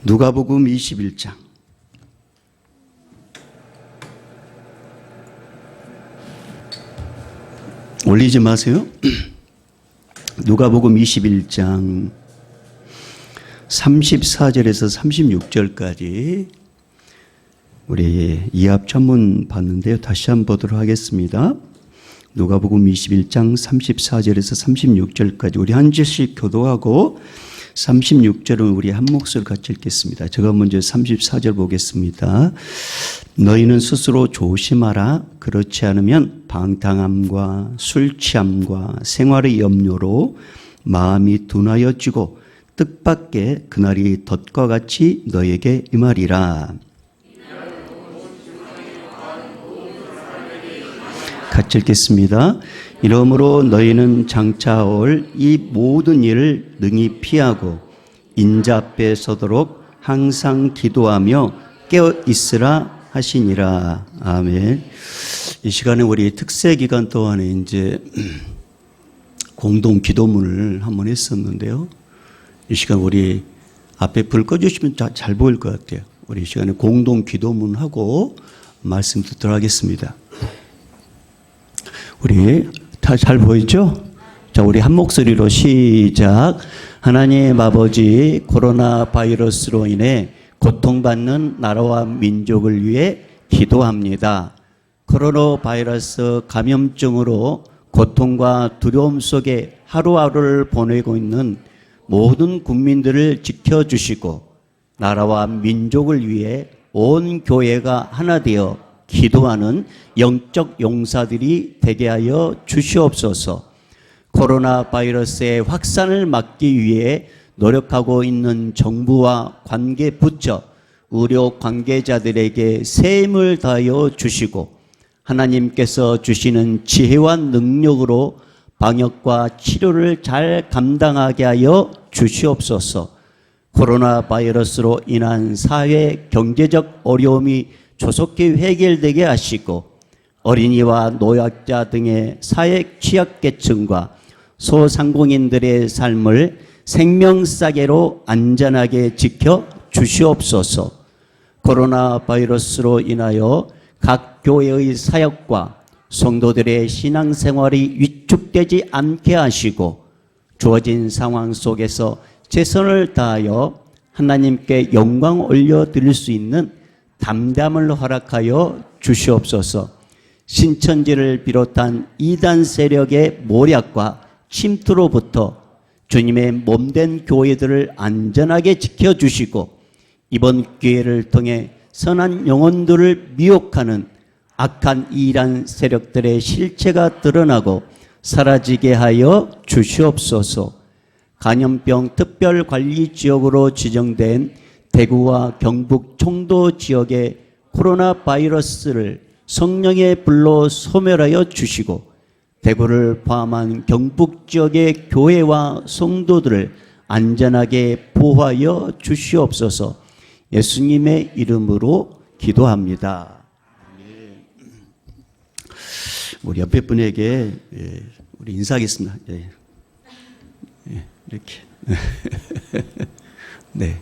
누가복음 21장. 올리지 마세요. 누가복음 21장 34절에서 36절까지 우리 이합 전문 봤는데요. 다시 한번 보도록 하겠습니다. 누가복음 21장 34절에서 36절까지 우리 한 절씩 교도하고 36절은 우리 한 목소리 같이 읽겠습니다. 제가 먼저 34절 보겠습니다. 너희는 스스로 조심하라. 그렇지 않으면 방탕함과 술 취함과 생활의 염려로 마음이 둔하여지고 뜻밖의 그날이 덫과 같이 너에게 임하리라. 같이 읽겠습니다. 이러므로 너희는 장차 올 이 모든 일을 능히 피하고 인자 앞에 서도록 항상 기도하며 깨어 있으라 하시니라. 아멘. 이 시간에 우리 특세 기간 동안에 이제 공동 기도문을 한번 했었는데요. 이 시간 우리 앞에 불 꺼주시면 잘 보일 것 같아요. 우리 이 시간에 공동 기도문 하고 말씀 듣도록 하겠습니다. 우리 다 잘 보이죠? 자, 우리 한 목소리로 시작. 하나님 아버지, 코로나 바이러스로 인해 고통받는 나라와 민족을 위해 기도합니다. 코로나 바이러스 감염증으로 고통과 두려움 속에 하루하루를 보내고 있는 모든 국민들을 지켜주시고 나라와 민족을 위해 온 교회가 하나 되어 기도하는 영적 용사들이 되게 하여 주시옵소서. 코로나 바이러스의 확산을 막기 위해 노력하고 있는 정부와 관계 부처, 의료 관계자들에게 새 힘을 다하여 주시고 하나님께서 주시는 지혜와 능력으로 방역과 치료를 잘 감당하게 하여 주시옵소서. 코로나 바이러스로 인한 사회 경제적 어려움이 조속히 해결되게 하시고 어린이와 노약자 등의 사회 취약계층과 소상공인들의 삶을 생명싸개로 안전하게 지켜 주시옵소서. 코로나 바이러스로 인하여 각 교회의 사역과 성도들의 신앙생활이 위축되지 않게 하시고 주어진 상황 속에서 최선을 다하여 하나님께 영광 올려드릴 수 있는 담담을 허락하여 주시옵소서. 신천지를 비롯한 이단 세력의 모략과 침투로부터 주님의 몸된 교회들을 안전하게 지켜주시고 이번 기회를 통해 선한 영혼들을 미혹하는 악한 이란 세력들의 실체가 드러나고 사라지게 하여 주시옵소서. 감염병 특별관리지역으로 지정된 대구와 경북 청도 지역의 코로나 바이러스를 성령의 불로 소멸하여 주시고 대구를 포함한 경북 지역의 교회와 성도들을 안전하게 보호하여 주시옵소서. 예수님의 이름으로 기도합니다. 우리 옆에 분에게 우리 인사하겠습니다. 이렇게. 네.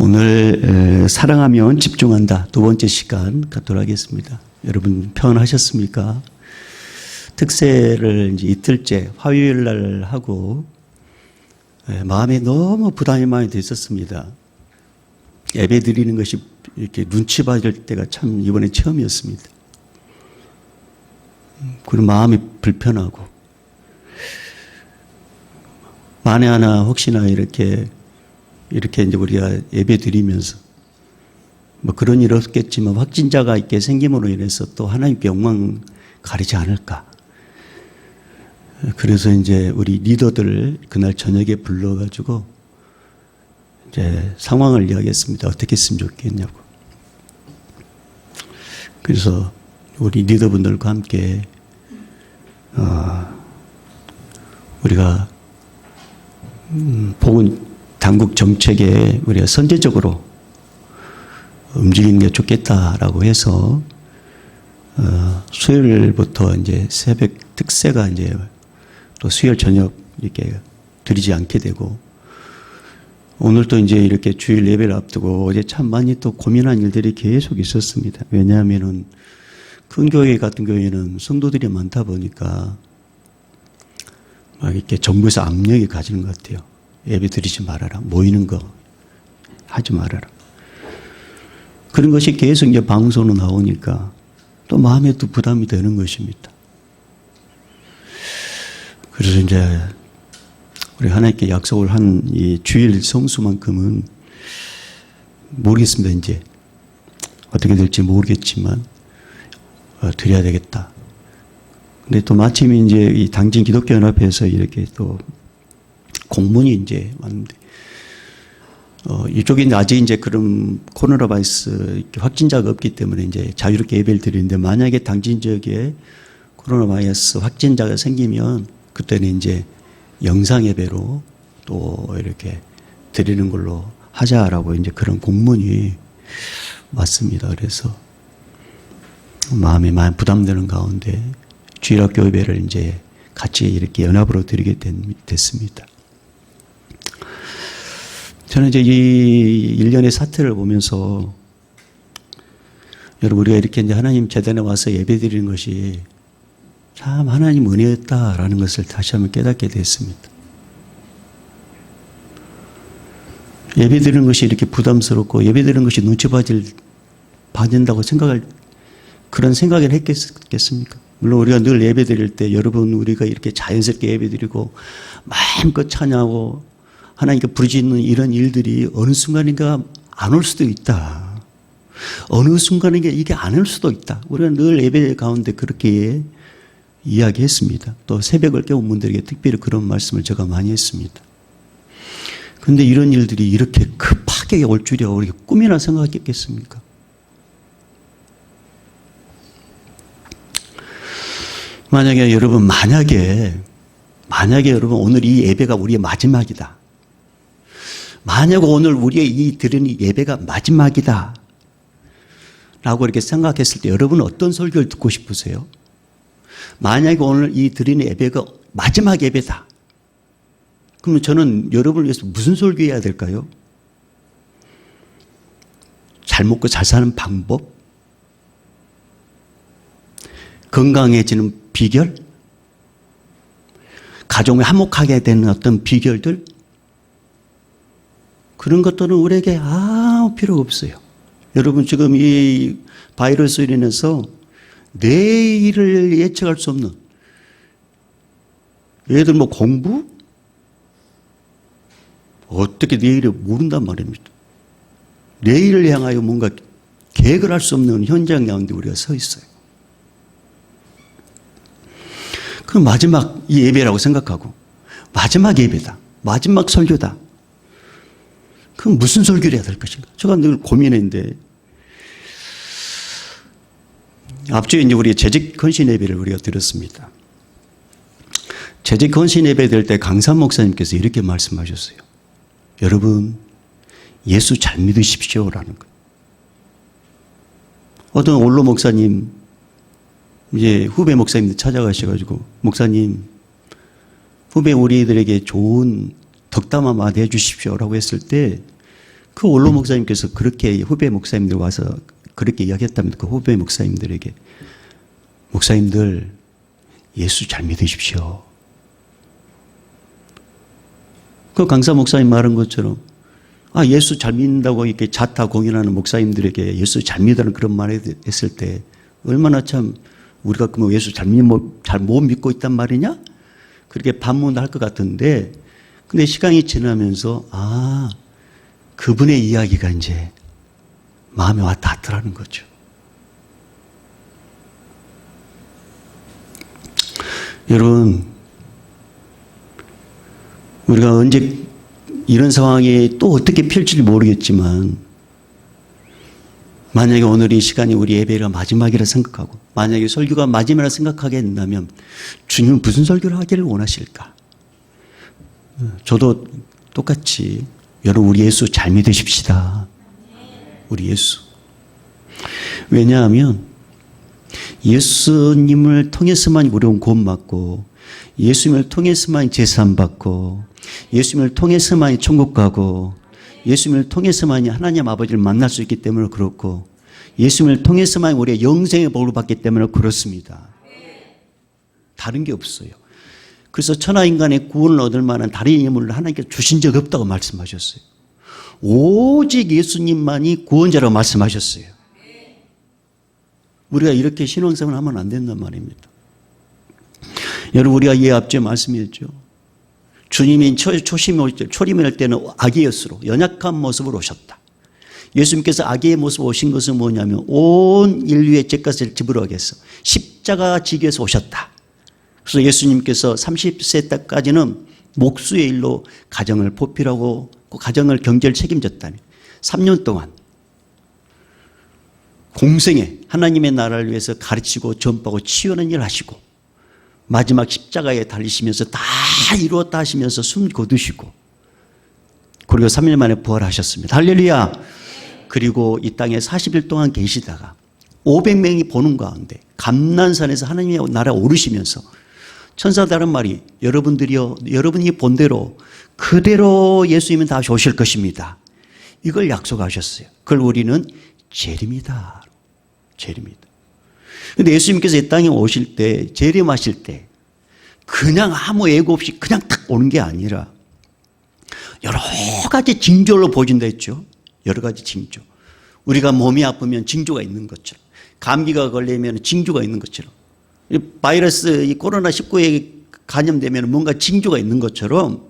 오늘 사랑하면 집중한다 두 번째 시간 갖도록 하겠습니다. 여러분 평안하셨습니까? 특세를 이제 이틀째 화요일 날 하고 마음에 너무 부담이 많이 됐었습니다. 예배 드리는 것이 이렇게 눈치 받을 때가 참 이번에 처음이었습니다. 그리고 마음이 불편하고 만에 하나 혹시나 이렇게 이제 우리가 예배 드리면서 뭐 그런 일 없겠지만 확진자가 있게 생김으로 인해서 또 하나님께 영광 가리지 않을까. 그래서 이제 우리 리더들을 그날 저녁에 불러가지고 이제 상황을 이야기했습니다. 어떻게 했으면 좋겠냐고. 그래서 우리 리더분들과 함께 우리가 복음 당국 정책에 우리가 선제적으로 움직이는 게 좋겠다라고 해서 수요일부터 이제 새벽 특세가 이제 또 수요일 저녁 이렇게 드리지 않게 되고, 오늘도 이제 이렇게 주일 예배를 앞두고 어제 참 많이 또 고민한 일들이 계속 있었습니다. 왜냐하면은 큰 교회 같은 경우에는 성도들이 많다 보니까 막 이렇게 정부에서 압력이 가지는 것 같아요. 예배 드리지 말아라. 모이는 거 하지 말아라. 그런 것이 계속 이제 방송으로 나오니까 또 마음에 또 부담이 되는 것입니다. 그래서 이제 우리 하나님께 약속을 한 이 주일 성수만큼은 모르겠습니다. 이제 어떻게 될지 모르겠지만 드려야 되겠다. 근데 또 마침 이제 이 당진 기독교연합회에서 이렇게 또 공문이 이제 왔는데, 이쪽에 아직 이제 그런 코로나 바이러스 확진자가 없기 때문에 이제 자유롭게 예배를 드리는데, 만약에 당진 지역에 코로나 바이러스 확진자가 생기면 그때는 이제 영상 예배로 또 이렇게 드리는 걸로 하자라고 이제 그런 공문이 왔습니다. 그래서 마음이 많이 부담되는 가운데 주일학교 예배를 이제 같이 이렇게 연합으로 드리게 됐습니다. 저는 이제 이 일련의 사태를 보면서 여러분, 우리가 이렇게 이제 하나님 재단에 와서 예배 드리는 것이 참 하나님 은혜였다라는 것을 다시 한번 깨닫게 됐습니다. 예배 드리는 것이 이렇게 부담스럽고 예배 드리는 것이 눈치 봐진다고 생각할, 그런 생각을 했겠습니까? 물론 우리가 늘 예배 드릴 때 여러분, 우리가 이렇게 자연스럽게 예배 드리고 마음껏 찬양하고 하나님께 부르짖는 이런 일들이 어느 순간인가 안 올 수도 있다. 어느 순간인가 이게 안 올 수도 있다. 우리가 늘 예배 가운데 그렇게 이야기했습니다. 또 새벽을 깨운 분들에게 특별히 그런 말씀을 제가 많이 했습니다. 그런데 이런 일들이 이렇게 급하게 올 줄이야 우리가 꿈이나 생각했겠습니까? 만약에 여러분 오늘 이 예배가 우리의 마지막이다. 만약 오늘 우리의 이 드리는 예배가 마지막이다 라고 이렇게 생각했을 때 여러분은 어떤 설교를 듣고 싶으세요? 만약에 오늘 이 드리는 예배가 마지막 예배다. 그러면 저는 여러분을 위해서 무슨 설교해야 될까요? 잘 먹고 잘 사는 방법? 건강해지는 비결? 가정을 화목하게 되는 어떤 비결들? 그런 것들은 우리에게 아무 필요가 없어요. 여러분, 지금 이 바이러스로 인해서 내일을 예측할 수 없는, 예를 들어 뭐 공부? 어떻게 내일을 모른단 말입니다. 내일을 향하여 뭔가 계획을 할 수 없는 현장 가운데 우리가 서 있어요. 그 마지막 이 예배라고 생각하고 마지막 예배다. 마지막 설교다. 그럼 무슨 설교를 해야 될 것인가? 제가 늘 고민했는데, 앞주에 이제 우리 재직 헌신 예배를 우리가 드렸습니다. 재직 헌신 예배 될 때 강산 목사님께서 이렇게 말씀하셨어요. 여러분, 예수 잘 믿으십시오라는 거예요. 어떤 원로 목사님, 이제 후배 목사님들 찾아가셔가지고, 목사님, 후배 우리들에게 좋은 덕담 한마디 해주십시오라고 했을 때, 그 원로 목사님께서 그렇게 후배 목사님들 와서 그렇게 이야기했답니다. 그 후배 목사님들에게. 목사님들, 예수 잘 믿으십시오. 그 강사 목사님 말한 것처럼, 예수 잘 믿는다고 이렇게 자타 공연하는 목사님들에게 예수 잘 믿으라는 그런 말을 했을 때, 얼마나 참 우리가 그러면 예수 잘 못 믿고 있단 말이냐? 그렇게 반문할 것 같은데, 근데 시간이 지나면서, 그분의 이야기가 이제 마음에 와 닿더라는 거죠. 여러분, 우리가 언제 이런 상황이 또 어떻게 펼칠지 모르겠지만, 만약에 오늘 이 시간이 우리 예배가 마지막이라 생각하고, 만약에 설교가 마지막이라 생각하게 된다면 주님은 무슨 설교를 하기를 원하실까? 저도 똑같이 여러분, 우리 예수 잘 믿으십시다. 우리 예수. 왜냐하면 예수님을 통해서만 우리는 구원받고, 예수님을 통해서만 제사함 받고, 예수님을 통해서만 천국 가고, 예수님을 통해서만 하나님 아버지를 만날 수 있기 때문에 그렇고, 예수님을 통해서만 우리의 영생의 복을 받기 때문에 그렇습니다. 다른 게 없어요. 그래서 천하인간의 구원을 얻을 만한 다른 예물을 하나님께서 주신 적 없다고 말씀하셨어요. 오직 예수님만이 구원자라고 말씀하셨어요. 우리가 이렇게 신앙생활을 하면 안 된단 말입니다. 여러분, 우리가 이 앞에 말씀했죠. 주님이 초림할 때는 아기였으로 연약한 모습으로 오셨다. 예수님께서 아기의 모습으로 오신 것은 뭐냐면 온 인류의 죄값을 지불하기 위해서 십자가 지기 위해서 오셨다. 그래서 예수님께서 30세 때까지는 목수의 일로 가정을 보필하고 그 가정을 경제를 책임졌다니 3년 동안 공생에 하나님의 나라를 위해서 가르치고 전파하고 치유하는 일을 하시고 마지막 십자가에 달리시면서 다 이루었다 하시면서 숨 거두시고 그리고 3일 만에 부활하셨습니다. 할렐루야. 그리고 이 땅에 40일 동안 계시다가 500명이 보는 가운데 감난산에서 하나님의 나라에 오르시면서 천사들 하는 말이 여러분들이요, 여러분이 본 대로 그대로 예수님은 다시 오실 것입니다. 이걸 약속하셨어요. 그걸 우리는 재림이다. 재림이다. 근데 예수님께서 이 땅에 오실 때, 재림하실 때 그냥 아무 예고 없이 그냥 탁 오는 게 아니라 여러 가지 징조로 보여준다 했죠. 여러 가지 징조. 우리가 몸이 아프면 징조가 있는 것처럼, 감기가 걸리면 징조가 있는 것처럼, 바이러스, 이 코로나19에 감염되면 뭔가 징조가 있는 것처럼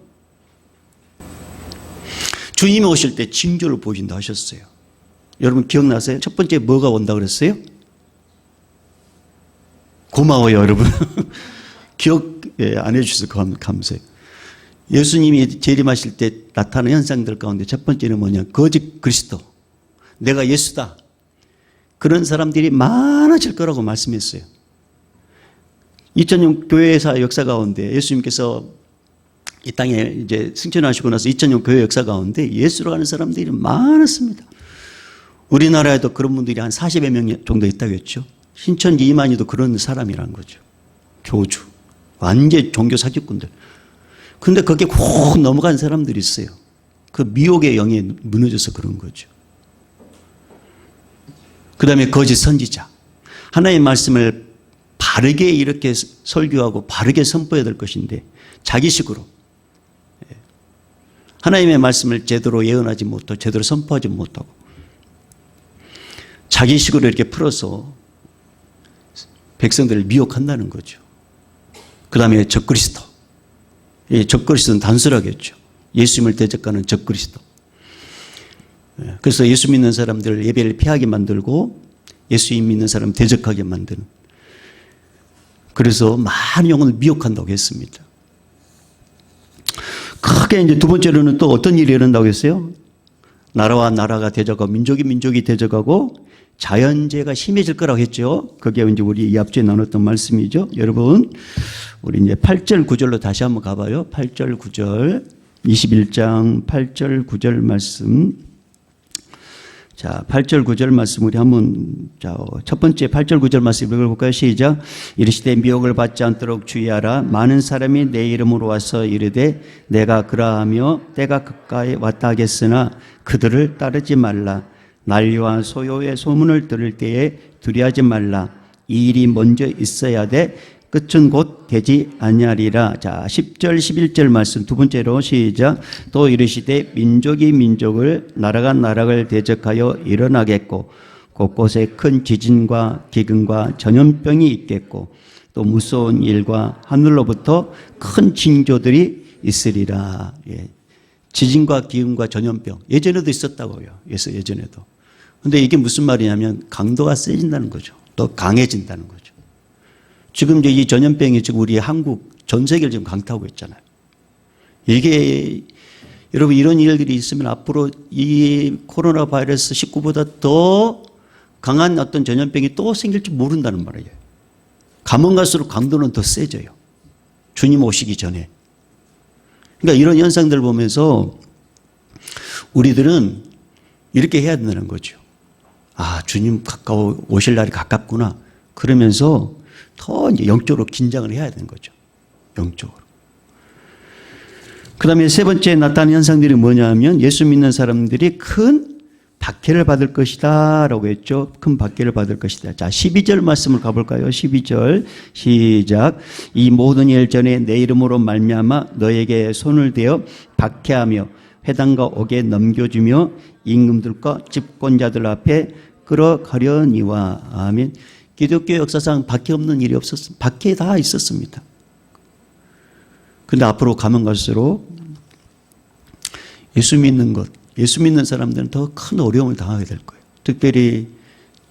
주님이 오실 때 징조를 보여준다 하셨어요. 여러분 기억나세요? 첫 번째 뭐가 온다 그랬어요? 고마워요, 여러분. 기억 안 해주셔서 감사해요. 예수님이 재림하실 때 나타나는 현상들 가운데 첫 번째는 뭐냐? 거짓 그리스도. 내가 예수다. 그런 사람들이 많아질 거라고 말씀했어요. 2000년 교회사 역사 가운데 예수님께서 이 땅에 이제 승천하시고 나서 2000년 교회 역사 가운데 예수로 가는 사람들이 많았습니다. 우리나라에도 그런 분들이 한 40여 명 정도 있다고 했죠. 신천지 이만희도 그런 사람이라는 거죠. 교주. 완전 종교 사기꾼들. 근데 거기에 훅 넘어간 사람들이 있어요. 그 미혹의 영에 무너져서 그런 거죠. 그 다음에 거짓 선지자. 하나님의 말씀을 바르게 이렇게 설교하고 바르게 선포해야 될 것인데 자기식으로 하나님의 말씀을 제대로 예언하지 못하고 제대로 선포하지 못하고 자기식으로 이렇게 풀어서 백성들을 미혹한다는 거죠. 그 다음에 적그리스도. 적그리스도는 단순하겠죠. 예수님을 대적하는 적그리스도. 그래서 예수 믿는 사람들 예배를 피하게 만들고 예수님 믿는 사람 대적하게 만드는. 그래서 많은 영혼을 미혹한다고 했습니다. 크게 이제 두 번째로는 또 어떤 일이 일어난다고 했어요? 나라와 나라가 대적하고 민족이 민족이 대적하고 자연재해가 심해질 거라고 했죠. 그게 이제 우리 이 앞주에 나눴던 말씀이죠. 여러분, 우리 이제 8절 9절로 다시 한번 가봐요. 8절 9절 21장 8절 9절 말씀. 자, 8절 9절 말씀 우리 한번 첫 번째 8절 9절 말씀 읽어볼까요? 시작. 이르시되 미혹을 받지 않도록 주의하라. 많은 사람이 내 이름으로 와서 이르되 내가 그러하며 때가 가까이 왔다 하겠으나 그들을 따르지 말라. 난리와 소요의 소문을 들을 때에 두려워하지 말라. 이 일이 먼저 있어야 돼. 끝은 곧 되지 아니하리라. 자, 10절 11절 말씀 두 번째로 시작. 또 이르시되 민족이 민족을 나라가 나라를 대적하여 일어나겠고 곳곳에 큰 지진과 기근과 전염병이 있겠고 또 무서운 일과 하늘로부터 큰 징조들이 있으리라. 예. 지진과 기근과 전염병 예전에도 있었다고요. 예전에도. 근데 이게 무슨 말이냐면 강도가 세진다는 거죠. 또 강해진다는 거죠. 지금 이제 이 전염병이 지금 우리 한국 전 세계를 지금 강타하고 있잖아요. 이게 여러분 이런 일들이 있으면 앞으로 이 코로나 바이러스 19보다 더 강한 어떤 전염병이 또 생길지 모른다는 말이에요. 가면 갈수록 강도는 더 세져요. 주님 오시기 전에. 그러니까 이런 현상들을 보면서 우리들은 이렇게 해야 된다는 거죠. 아, 주님 가까워 오실 날이 가깝구나. 그러면서 더 이제 영적으로 긴장을 해야 되는 거죠. 영적으로. 그 다음에 세 번째 나타나는 현상들이 뭐냐면 예수 믿는 사람들이 큰 박해를 받을 것이다 라고 했죠. 큰 박해를 받을 것이다. 자, 12절 말씀을 가볼까요? 12절 시작. 이 모든 일 전에 내 이름으로 말미암아 너에게 손을 대어 박해하며 회당과 옥에 넘겨주며 임금들과 집권자들 앞에 끌어가려니와. 아멘. 기독교 역사상 박해 없는 일이 없었습니다. 박해 다 있었습니다. 근데 앞으로 가면 갈수록 예수 믿는 사람들은 더 큰 어려움을 당하게 될 거예요. 특별히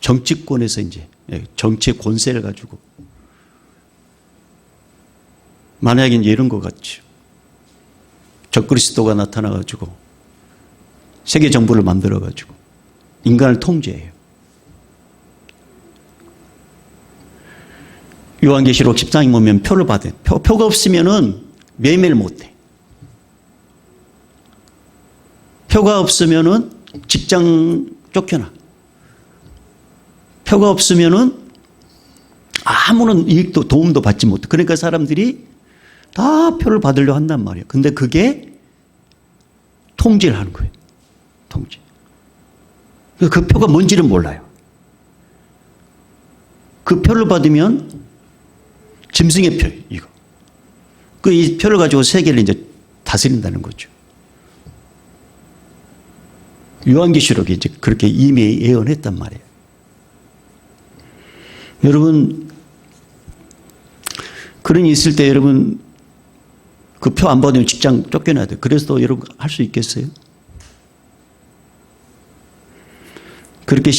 정치권에서 이제 정치의 권세를 가지고 만약에 이제 이런 것 같죠. 적그리스도가 나타나가지고 세계 정부를 만들어가지고 인간을 통제해요. 요한계시록 10장에 보면 표를 받아요. 표가 없으면은 매매를 못해. 표가 없으면은 직장 쫓겨나. 표가 없으면은 아무런 이익도 도움도 받지 못해. 그러니까 사람들이 다 표를 받으려 한단 말이에요. 근데 그게 통제를 하는 거예요. 통제. 그 표가 뭔지를 몰라요. 그 표를 받으면 짐승의 표예요, 이거. 이 표를 가지고 세계를 이제 다스린다는 거죠. 요한계시록이 이제 그렇게 이미 예언했단 말이에요. 여러분, 그런 일이 있을 때 여러분, 그 표 안 받으면 직장 쫓겨나야 돼요. 그래서 여러분 할 수 있겠어요? 그렇게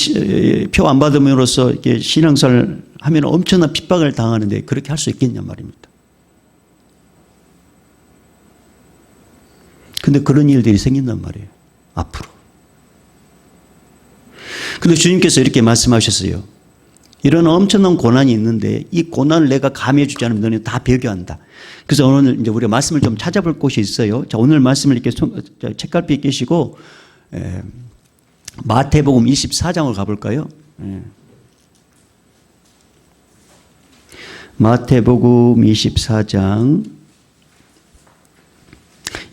표 안 받음으로써 이렇게 신앙생활을 하면 엄청난 핍박을 당하는데 그렇게 할 수 있겠냐 말입니다. 근데 그런 일들이 생긴단 말이에요. 앞으로. 근데 주님께서 이렇게 말씀하셨어요. 이런 엄청난 고난이 있는데 이 고난을 내가 감해해 주지 않으면 너는 다 배교한다. 그래서 오늘 이제 우리가 말씀을 좀 찾아볼 곳이 있어요. 자, 오늘 말씀을 이렇게 책갈피에 끼시고 마태복음 24장을 가볼까요? 마태복음 24장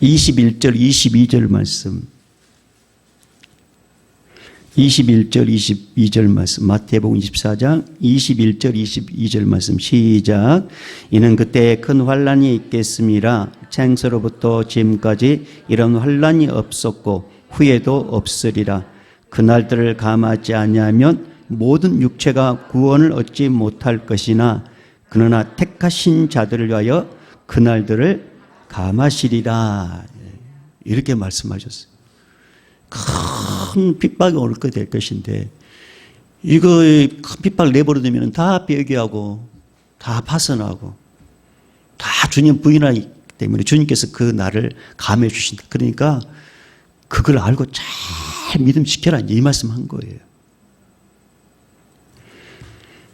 21절 22절 말씀. 21절 22절 말씀. 마태복음 24장 21절 22절 말씀 시작. 이는 그때 큰 환난이 있겠음이라 창세로부터 지금까지 이런 환난이 없었고 후에도 없으리라. 그날들을 감하지 아니하면 모든 육체가 구원을 얻지 못할 것이나 그러나 택하신 자들을 위하여 그날들을 감하시리라. 이렇게 말씀하셨어요. 큰 핍박이 올 것 될 것인데 이거 큰 핍박을 내버려두면 다 배교하고 다 파선하고 다 주님 부인하기 때문에 주님께서 그 날을 감해 주신다. 그러니까 그걸 알고 잘 믿음 지켜라 이 말씀한 거예요.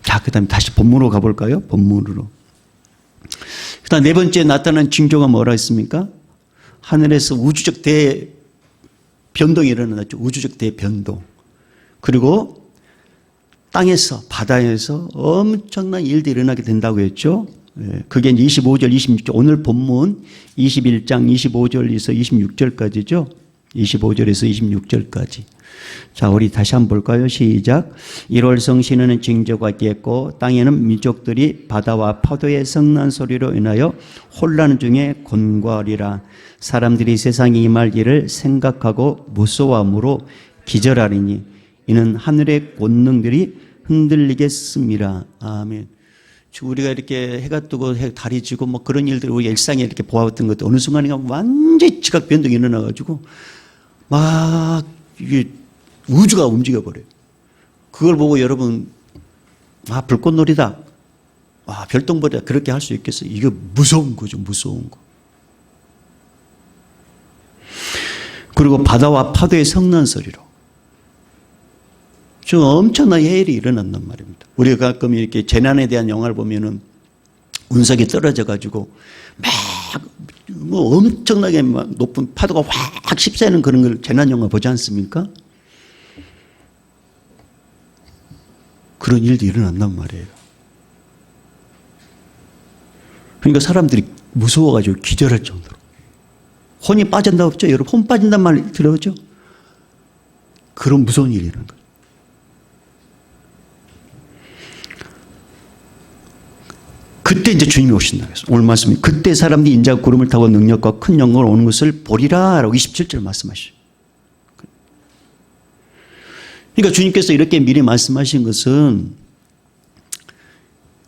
자, 그 다음에 다시 본문으로 가볼까요? 본문으로. 그 다음 네 번째 나타난 징조가 뭐라 했습니까? 하늘에서 우주적 대변동이 일어났죠. 우주적 대변동. 그리고 땅에서, 바다에서 엄청난 일들이 일어나게 된다고 했죠. 그게 이제 25절, 26절, 오늘 본문 21장 25절에서 26절까지죠. 25절에서 26절까지. 자, 우리 다시 한번 볼까요? 시작. 1월 성신에는 징조가 있겠고 땅에는 민족들이 바다와 파도의 성난 소리로 인하여 혼란 중에 곤고하리라. 사람들이 세상에 임할 일을 생각하고 무서워함으로 기절하리니 이는 하늘의 권능들이 흔들리겠습니다. 아멘. 우리가 이렇게 해가 뜨고 달이 지고 뭐 그런 일들 우리 일상에 이렇게 보았던 것도 어느 순간에 완전히 지각 변동이 일어나가지고 막 이게 우주가 움직여버려요. 그걸 보고 여러분 불꽃놀이다, 별똥별이다 그렇게 할 수 있겠어요? 이게 무서운 거죠. 무서운 거. 그리고 바다와 파도의 성난 소리로 좀 엄청난 해일이 일어난단 말입니다. 우리가 가끔 이렇게 재난에 대한 영화를 보면은 운석이 떨어져 가지고 막 뭐 엄청나게 막 높은 파도가 확 휩싸이는 그런 걸 재난 영화 보지 않습니까? 그런 일도 일어난단 말이에요. 그러니까 사람들이 무서워가지고 기절할 정도로. 혼이 빠진다 없죠? 여러분, 혼 빠진단 말 들어보죠? 그런 무서운 일이 일어난 거예요. 그때 이제 주님이 오신다고 했어요. 오늘 말씀이 그때 사람들이 인자가 구름을 타고 능력과 큰 영광을 오는 것을 보리라 라고 27절 말씀하시죠. 그러니까 주님께서 이렇게 미리 말씀하신 것은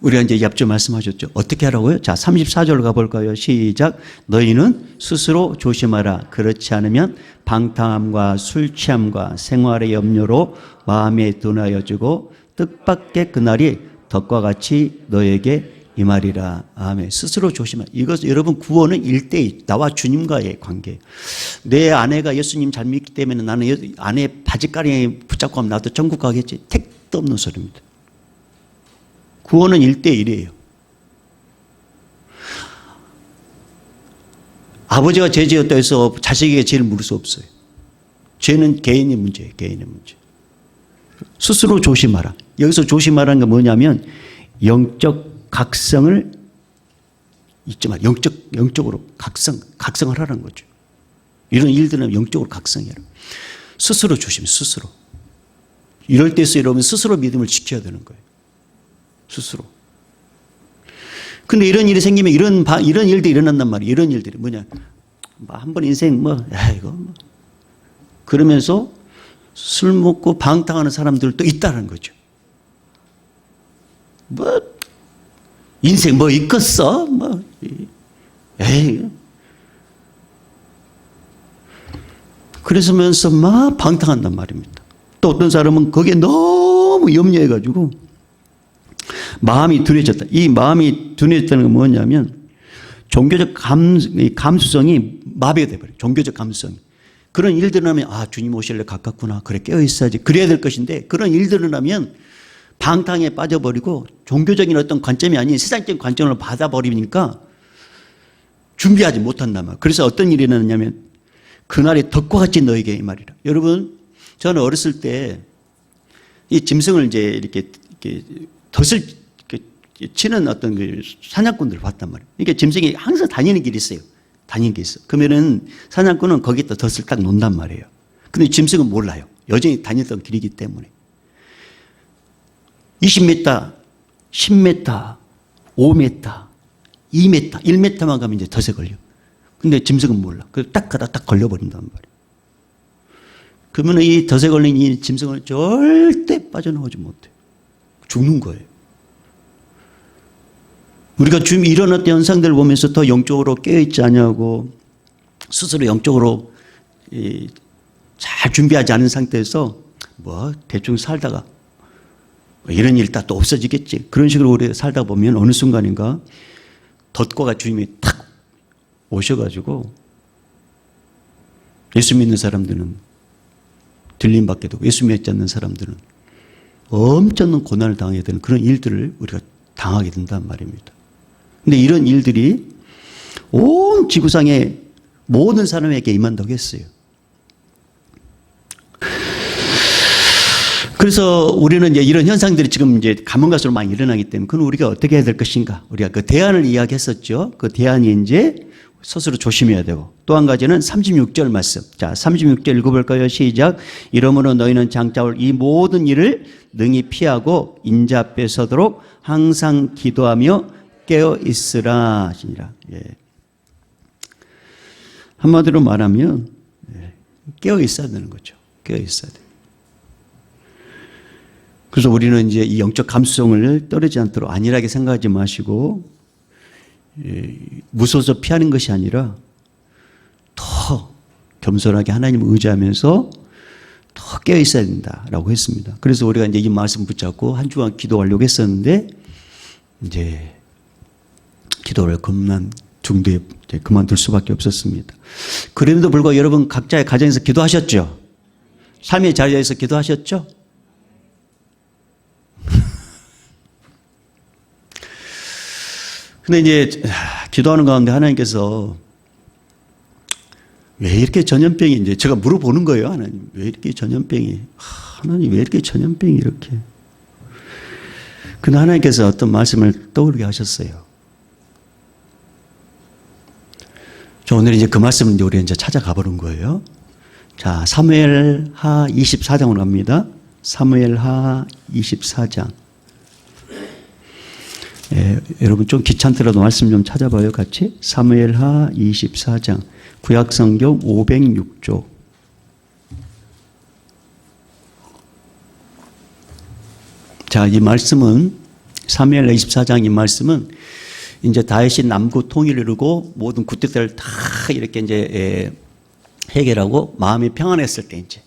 우리가 이제 앞서 말씀하셨죠. 어떻게 하라고요? 자, 34절 가볼까요? 시작. 너희는 스스로 조심하라. 그렇지 않으면 방탕함과 술 취함과 생활의 염려로 마음에 둔하여지고 뜻밖의 그날이 덕과 같이 너에게 임하리라. 아멘. 스스로 조심하라. 이것 여러분 구원은 1대1 나와 주님과의 관계. 내 아내가 예수님 잘 믿기 때문에 나는 아내 바지가랑이 붙잡고 하면 나도 천국 가겠지. 택도 없는 소리입니다. 구원은 1대1이에요. 아버지가 죄 지었다 해서 자식에게 죄를 물을 수 없어요. 죄는 개인의 문제예요. 개인의 문제. 스스로 조심하라. 여기서 조심하라는 게 뭐냐면 영적 각성을 잊지 마. 영적으로 각성을 하라는 거죠. 이런 일들은 영적으로 각성해라. 스스로 조심해. 스스로. 이럴 때서 여러분 스스로 믿음을 지켜야 되는 거예요. 스스로. 근데 이런 일이 생기면 이런 일들이 일어난단 말이에요. 이런 일들이 뭐냐. 한 번 인생 이거 그러면서 술 먹고 방탕하는 사람들도 있다는 거죠. 인생 있겠어? 에이. 그러면서 막 방탕한단 말입니다. 또 어떤 사람은 거기에 너무 염려해가지고 마음이 둔해졌다. 이 마음이 둔해졌다는 건 뭐냐면 종교적 감수성이 마비가 돼버려요. 종교적 감수성이. 그런 일들을 하면 주님 오실래 가깝구나. 그래 깨어있어야지. 그래야 될 것인데 그런 일들을 하면 방탕에 빠져버리고 종교적인 어떤 관점이 아닌 세상적인 관점으로 받아버리니까 준비하지 못한단 말이에요. 그래서 어떤 일이 일어나냐면 그날의 덕과 같이 너에게 이 말이라. 여러분 저는 어렸을 때 이 짐승을 이제 이렇게 덫을 치는 어떤 그 사냥꾼들을 봤단 말이에요. 그러니까 짐승이 항상 다니는 길이 있어요. 다니는 게 있어. 그러면은 사냥꾼은 거기다 덫을 딱 놓는단 말이에요. 근데 짐승은 몰라요. 여전히 다녔던 길이기 때문에. 20m, 10m, 5m, 2m, 1m만 가면 이제 덫에 걸려. 근데 짐승은 몰라. 그래서 딱 가다 딱 걸려버린단 말이에요. 그러면 이 덫에 걸린 이 짐승은 절대 빠져나오지 못해요. 죽는 거예요. 우리가 지금 일어났던 현상들을 보면서 더 영적으로 깨어있지 않냐고 스스로 영적으로 잘 준비하지 않은 상태에서 대충 살다가 이런 일 다 또 없어지겠지. 그런 식으로 우리 살다 보면 어느 순간인가 덫과 주님이 탁 오셔가지고 예수 믿는 사람들은 들림받게 되고 예수 믿지 않는 사람들은 엄청난 고난을 당하게 되는 그런 일들을 우리가 당하게 된단 말입니다. 근데 이런 일들이 온 지구상의 모든 사람에게 임한다고 했어요. 그래서 우리는 이제 이런 현상들이 지금 이제 가면 갈수록 많이 일어나기 때문에 그건 우리가 어떻게 해야 될 것인가. 우리가 그 대안을 이야기했었죠. 그 대안이 이제 스스로 조심해야 되고 또 한 가지는 36절 말씀. 자, 36절 읽어볼까요? 시작. 이러므로 너희는 장차 올 이 모든 일을 능히 피하고 인자 앞에 서도록 항상 기도하며 깨어 있으라 하시니라. 예. 한마디로 말하면 깨어 있어야 되는 거죠. 깨어 있어야 돼. 그래서 우리는 이제 이 영적 감수성을 떨어지지 않도록 안일하게 생각하지 마시고 무서워서 피하는 것이 아니라 더 겸손하게 하나님을 의지하면서 더 깨어 있어야 된다라고 했습니다. 그래서 우리가 이제 이 말씀 붙잡고 한 주간 기도하려고 했었는데 이제 기도를 중도에 그만둘 수밖에 없었습니다. 그럼에도 불구하고 여러분 각자의 가정에서 기도하셨죠? 삶의 자리에서 기도하셨죠? 근데 이제 기도하는 가운데 하나님께서 왜 이렇게 전염병이 이제 제가 물어보는 거예요. 하나님 왜 이렇게 전염병이 하나님 왜 이렇게 전염병이 이렇게. 근데 하나님께서 어떤 말씀을 떠오르게 하셨어요. 자, 오늘 이제 그 말씀을 우리 이제 찾아가 보는 거예요. 자, 사무엘하 24장으로 갑니다. 사무엘하 24장. 예, 여러분 좀 귀찮더라도 말씀 좀 찾아봐요, 같이. 사무엘하 24장. 구약성경 506조. 자, 이 말씀은, 사무엘하 24장 이 말씀은 이제 다윗이 남구 통일을 이루고 모든 구태들을 다 이렇게 이제 해결하고 마음이 평안했을 때 이제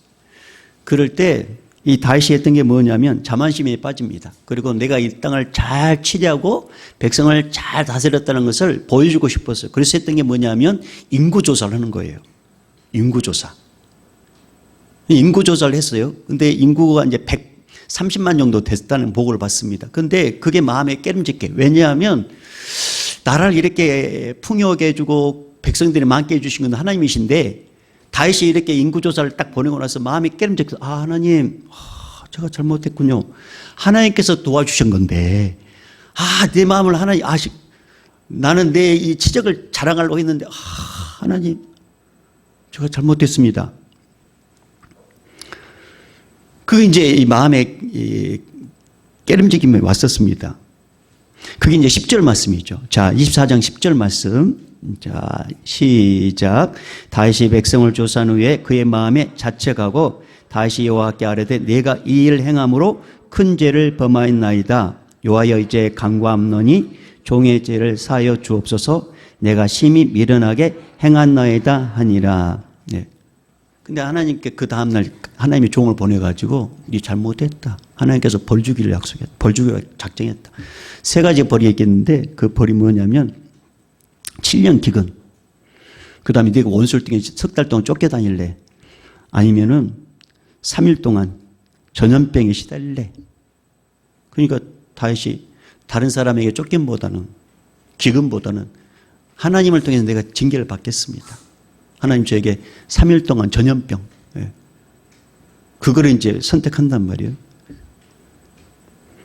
그럴 때 이 다윗이 했던 게 뭐냐면 자만심에 빠집니다. 그리고 내가 이 땅을 잘 치려고 백성을 잘 다스렸다는 것을 보여주고 싶었어요. 그래서 했던 게 뭐냐면 인구조사를 하는 거예요. 인구조사. 인구조사를 했어요. 근데 인구가 이제 130만 정도 됐다는 보고를 받습니다. 근데 그게 마음에 깨름직해. 왜냐하면 나라를 이렇게 풍요하게 해주고 백성들이 많게 해주신 건 하나님이신데 다윗이 이렇게 인구조사를 딱 보내고 나서 마음이 깨름직해서 아, 하나님, 제가 잘못했군요. 하나님께서 도와주신 건데 내 마음을 하나님 나는 내 이 지적을 자랑하려고 했는데 하나님, 제가 잘못했습니다. 그게 이제 이 마음에 깨름직임이 왔었습니다. 그게 이제 10절 말씀이죠. 자, 24장 10절 말씀. 자, 시작. 다윗이 백성을 조사한 후에 그의 마음에 자책하고 다윗이 여호와께 아뢰되 내가 이 일을 행함으로 큰 죄를 범하였나이다. 여호와여 이제 강과 암논이 종의 죄를 사하여 주옵소서. 내가 심히 미련하게 행한나이다 하니라. 네. 근데 하나님께 그 다음날 하나님이 종을 보내가지고 네 잘못했다. 하나님께서 벌 주기를 약속했다. 벌 주기를 작정했다. 세 가지 벌이 있겠는데 그 벌이 뭐냐면 7년 기근. 그 다음에 네가 원수를 통해 석 달 동안 쫓겨다닐래. 아니면은 3일 동안 전염병에 시달릴래. 그러니까 다윗이 다른 사람에게 쫓김보다는 기근보다는 하나님을 통해서 내가 징계를 받겠습니다. 하나님 저에게 3일 동안 전염병. 그거를 이제 선택한단 말이에요.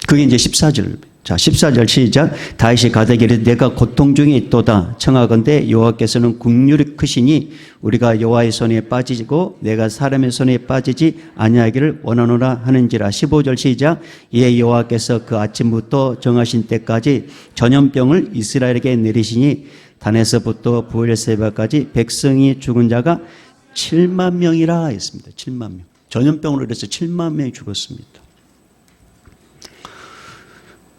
그게 이제 14절. 자, 14절 시작. 다윗이 가되 이르되 내가 고통 중에 있도다. 청하건대 여호와께서는 긍휼이 크시니 우리가 여호와의 손에 빠지고 내가 사람의 손에 빠지지 아니하기를 원하노라 하는지라. 15절 시작. 이에 여호와께서 그 아침부터 정하신 때까지 전염병을 이스라엘에게 내리시니 단에서부터 부엘세바까지 백성이 죽은 자가 7만 명이라 했습니다. 7만 명. 전염병으로 인해서 7만 명이 죽었습니다.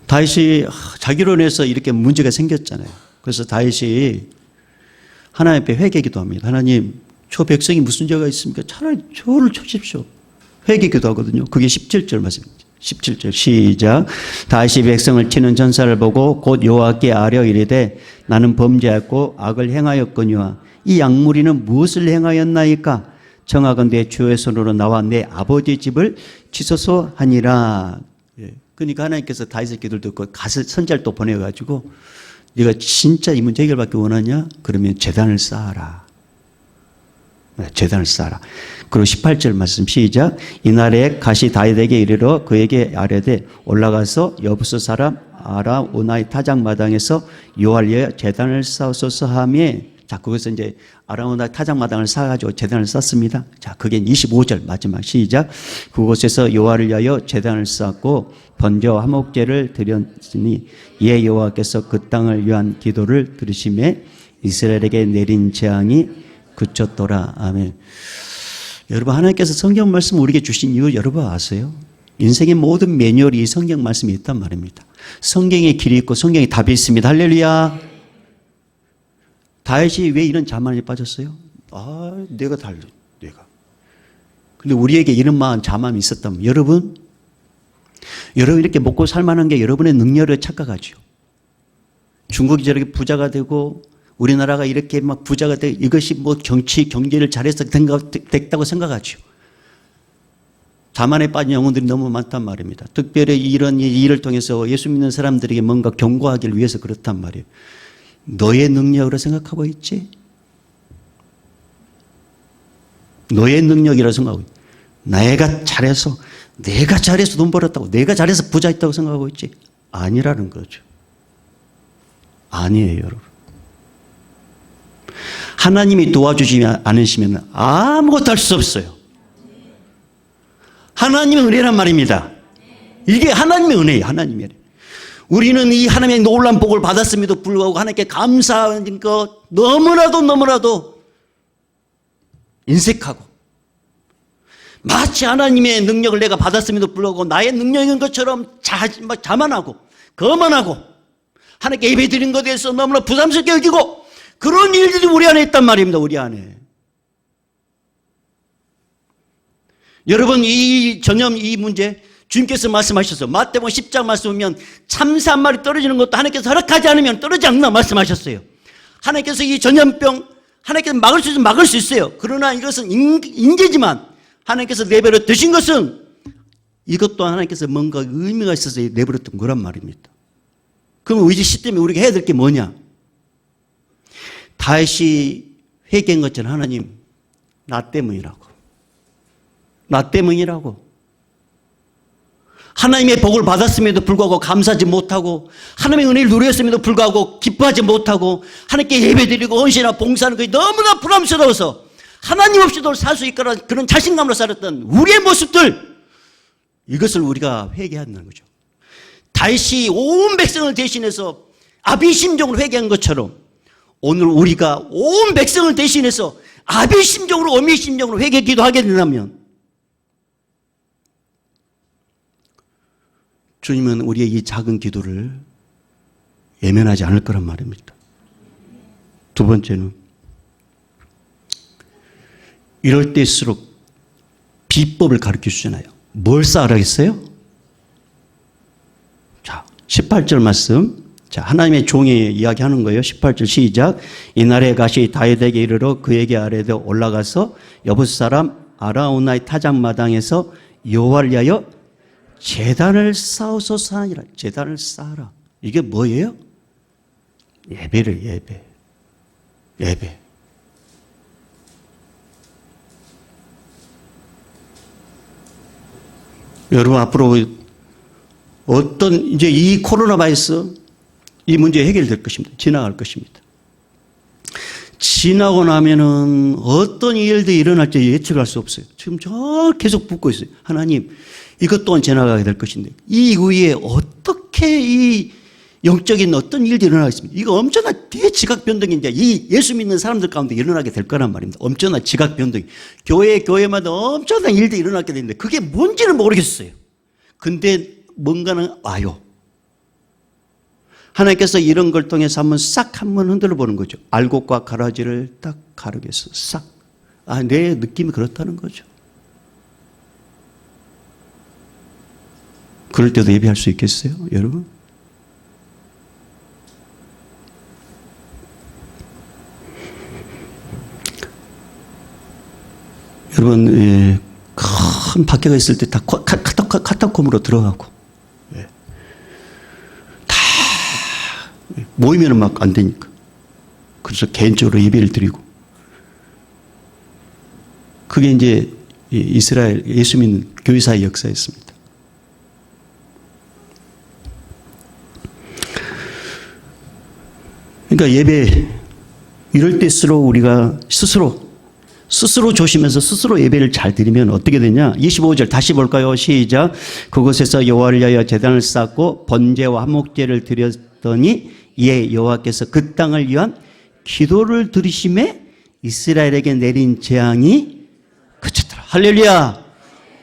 다윗이 자기로 인해서 이렇게 문제가 생겼잖아요. 그래서 다윗이 하나님 앞에 회개 기도합니다. 하나님, 저 백성이 무슨 죄가 있습니까? 차라리 저를 쳐주십시오. 회개 기도하거든요. 그게 17절 말씀입니다. 17절 시작. 다윗이 백성을 치는 전사를 보고 곧 여호와께 아뢰어 이르되 나는 범죄하였고 악을 행하였거니와 이 약무리는 무엇을 행하였나이까? 청하건대 주의 손으로 나와 내 아버지 집을 치소서 하니라. 그러니까 하나님께서 다윗의 기도를 듣고 가서 선지자를 또 보내가지고 네가 진짜 이 문제 해결받기 원하냐? 그러면 제단을 쌓아라. 제단을 쌓아라. 그리고 18절 말씀 시작. 이날에 가시 다윗에게 이르러 그에게 아뢰되 올라가서 여부스 사람 아라오나의 타작마당에서 여호와를 위하여 제단을 쌓으소서 하며 자, 거기서 이제 아라오나 타작마당을 쌓아가지고 제단을 쌓습니다. 자, 그게 25절 마지막 시작. 그곳에서 여호와를 위하여 제단을 쌓고 번제와 화목제를 드렸으니 이에 여호와께서 그 땅을 위한 기도를 들으심에 이스라엘에게 내린 재앙이 그쳤더라. 아멘. 여러분, 하나님께서 성경 말씀 우리에게 주신 이유 여러분 아세요? 인생의 모든 매뉴얼이 이 성경 말씀이 있단 말입니다. 성경에 길이 있고 성경에 답이 있습니다. 할렐루야. 다윗이 왜 이런 자만에 빠졌어요? 내가 달라. 내가. 근데 우리에게 이런 마음 자만이 있었다면 여러분 이렇게 먹고 살만한 게 여러분의 능력을 착각하죠. 중국이 저렇게 부자가 되고 우리나라가 이렇게 막 부자가 되고 이것이 뭐 정치 경제를 잘해서 됐다고 생각하죠. 자만에 빠진 영혼들이 너무 많단 말입니다. 특별히 이런 일을 통해서 예수 믿는 사람들에게 뭔가 경고하기를 위해서 그렇단 말이에요. 너의 능력으로 생각하고 있지? 너의 능력이라고 생각하고 있지? 내가 잘해서 돈 벌었다고 내가 잘해서 부자 있다고 생각하고 있지? 아니라는 거죠. 아니에요, 여러분. 하나님이 도와주지 않으시면 아무것도 할 수 없어요. 하나님의 은혜란 말입니다. 이게 하나님의 은혜예요. 하나님의 은혜. 우리는 이 하나님의 놀라운 복을 받았음에도 불구하고 하나님께 감사한 것 너무나도 인색하고, 마치 하나님의 능력을 내가 받았음에도 불구하고 나의 능력인 것처럼 자만하고 거만하고 하나님께 예배드린 것에 대해서 너무나 부담스럽게 여기고, 그런 일들이 우리 안에 있단 말입니다. 우리 안에. 여러분, 이 전염 이 문제 주님께서 말씀하셨어요. 마태복음 10장 말씀 보면 참새 한 마리 떨어지는 것도 하나님께서 허락하지 않으면 떨어지지 않는다 말씀하셨어요. 하나님께서 이 전염병 하나님께서 막을 수 있으면 막을 수 있어요. 그러나 이것은 인재지만 하나님께서 내버려 두신 것은 이것 또한 하나님께서 뭔가 의미가 있어서 내버렸던 거란 말입니다. 그럼 이제 시점에 우리가 해야 될 게 뭐냐? 다시 회개한 것처럼 하나님, 나 때문이라고. 하나님의 복을 받았음에도 불구하고 감사하지 못하고, 하나님의 은혜를 누렸음에도 불구하고 기뻐하지 못하고, 하나님께 예배드리고 헌신하고 봉사하는 것이 너무나 부담스러워서 하나님 없이도 살 수 있거나 그런 자신감으로 살았던 우리의 모습들, 이것을 우리가 회개하는 거죠. 다시 온 백성을 대신해서 아비심종으로 회개한 것처럼 오늘 우리가 온 백성을 대신해서 아비심종으로 어미심종으로 회개 기도하게 된다면 주님은 우리의 이 작은 기도를 예면하지 않을 거란 말입니다. 두 번째는 이럴 때일수록 비법을 가르쳐 주잖아요. 뭘 쌓으라겠어요? 자, 18절 말씀. 자, 하나님의 종이 이야기하는 거예요. 18절 시작. 이날에 가시 다윗에게 이르러 그에게 아래로 올라가서 여붓 사람 아라우나의 타작마당에서 여호와를 위하여 제단을 쌓으소서 하니라. 제단을 쌓아라. 이게 뭐예요? 예배를 예배. 여러분, 앞으로 이제 이 코로나 바이러스 이 문제 해결될 것입니다. 지나갈 것입니다. 지나고 나면은 어떤 일들이 일어날지 예측할 수 없어요. 지금 계속 붙고 있어요. 하나님, 이것 또한 지나가게 될 것인데, 이 이후에 어떻게 이 영적인 어떤 일들이 일어나겠습니까? 이거 엄청난 대지각 변동인데, 이 예수 믿는 사람들 가운데 일어나게 될 거란 말입니다. 엄청난 지각 변동. 교회마다 엄청난 일들이 일어나게 되는데, 그게 뭔지는 모르겠어요. 근데 뭔가는 와요. 하나님께서 이런 걸 통해서 한번 흔들어 보는 거죠. 알곡과 가라지를 딱 가르겠어. 싹. 내 느낌이 그렇다는 거죠. 그럴 때도 예배할 수 있겠어요, 여러분? 여러분, 큰 박해가 있을 때 다 카타콤으로 들어가고, 다 모이면은 막 안 되니까. 그래서 개인적으로 예배를 드리고. 그게 이제 이스라엘 예수 믿는 교회사의 역사였습니다. 그러니까 예배, 이럴 때일수록 우리가 스스로 조심해서 스스로 예배를 잘 드리면 어떻게 되냐? 25절 다시 볼까요? 시작. 그곳에서 여호와를 위하여 제단을 쌓고 번제와 화목제를 드렸더니 이에 여호와께서 그 땅을 위한 기도를 들으심에 이스라엘에게 내린 재앙이 그쳤더라. 할렐루야.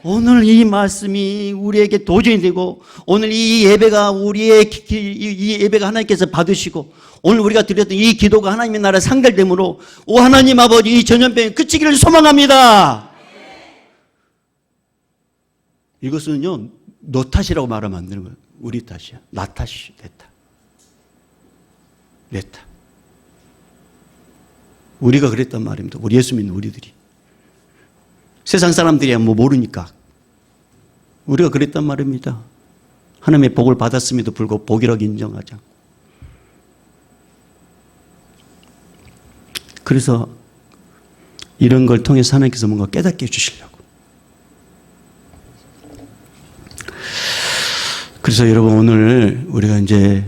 오늘 이 말씀이 우리에게 도전이 되고, 오늘 이 예배가 이 예배가 하나님께서 받으시고, 오늘 우리가 드렸던 이 기도가 하나님의 나라에 상달됨으로, 오 하나님 아버지, 이 전염병이 그치기를 소망합니다. 이것은요, 너 탓이라고 말하면 안 되는 거예요. 우리 탓이야. 나 탓이야. 내 탓. 우리가 그랬단 말입니다. 우리 예수 믿는 우리들이. 세상 사람들이야 뭐 모르니까. 우리가 그랬단 말입니다. 하나님의 복을 받았음에도 불구하고 복이라고 인정하지 않고. 그래서 이런 걸 통해서 하나님께서 뭔가 깨닫게 해주시려고. 그래서 여러분, 오늘 우리가 이제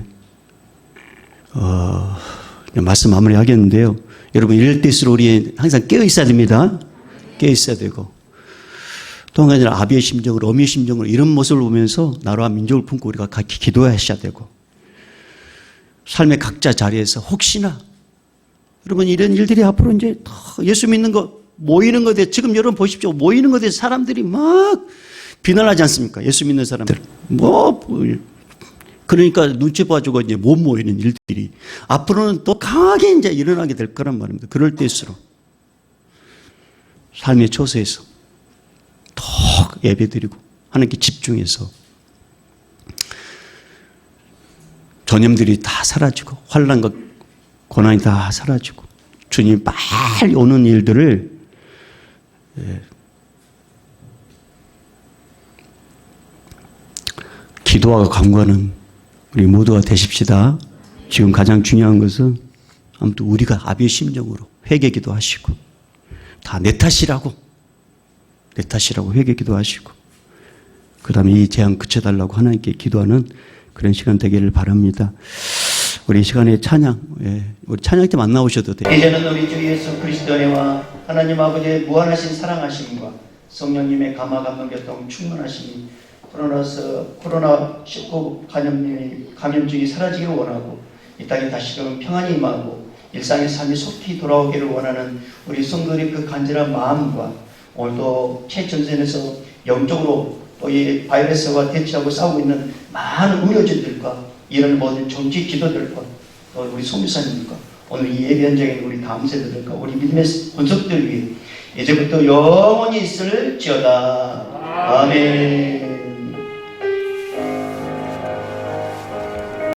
말씀 마무리 하겠는데요. 여러분 이럴 때일수록 우리 항상 깨어 있어야 됩니다. 깨어 있어야 되고 또 한 가지는 아비의 심정으로 어미의 심정으로 이런 모습을 보면서 나라와 민족을 품고 우리가 같이 기도하셔야 되고 삶의 각자 자리에서 혹시나 여러분 이런 일들이 앞으로 이제 예수 믿는 거 모이는 것에 지금 여러분 보십시오. 모이는 것에 사람들이 막 비난하지 않습니까? 예수 믿는 사람들 그러니까 눈치 봐주고 이제 못 모이는 일들이 앞으로는 또 강하게 이제 일어나게 될 거란 말입니다. 그럴 때일수록 삶의 초소에서 더 예배드리고 하나님께 집중해서 전염들이 다 사라지고 환난과 고난이 다 사라지고 주님 빨리 오는 일들을 기도하고 간구하는 우리 모두가 되십시다. 지금 가장 중요한 것은 아무튼 우리가 아비의 심정으로 회개기도 하시고 다 내 탓이라고 회개기도 하시고 그 다음에 이 재앙 그쳐달라고 하나님께 기도하는 그런 시간 되기를 바랍니다. 우리 이 시간에 찬양, 우리 찬양 때 안 나오셔도 돼요. 이제는 우리 주 예수 그리스도의 은혜와 하나님 아버지의 무한하신 사랑하심과 성령님의 감화감동 교통 충만하심이 코로나19 감염증이 사라지기를 원하고 이 땅에 다시금 평안이 임하고 일상의 삶이 속히 돌아오기를 원하는 우리 성도들의 그 간절한 마음과 오늘도 최전선에서 영적으로 또 이 바이러스와 대치하고 싸우고 있는 많은 의료진들과 이런 모든 정치 지도들과 또 우리 소미사님들과 오늘 이 예배 현장에 우리 다음 세대들과 우리 믿음의 권속들 위해 이제부터 영원히 있을지어다. 아멘.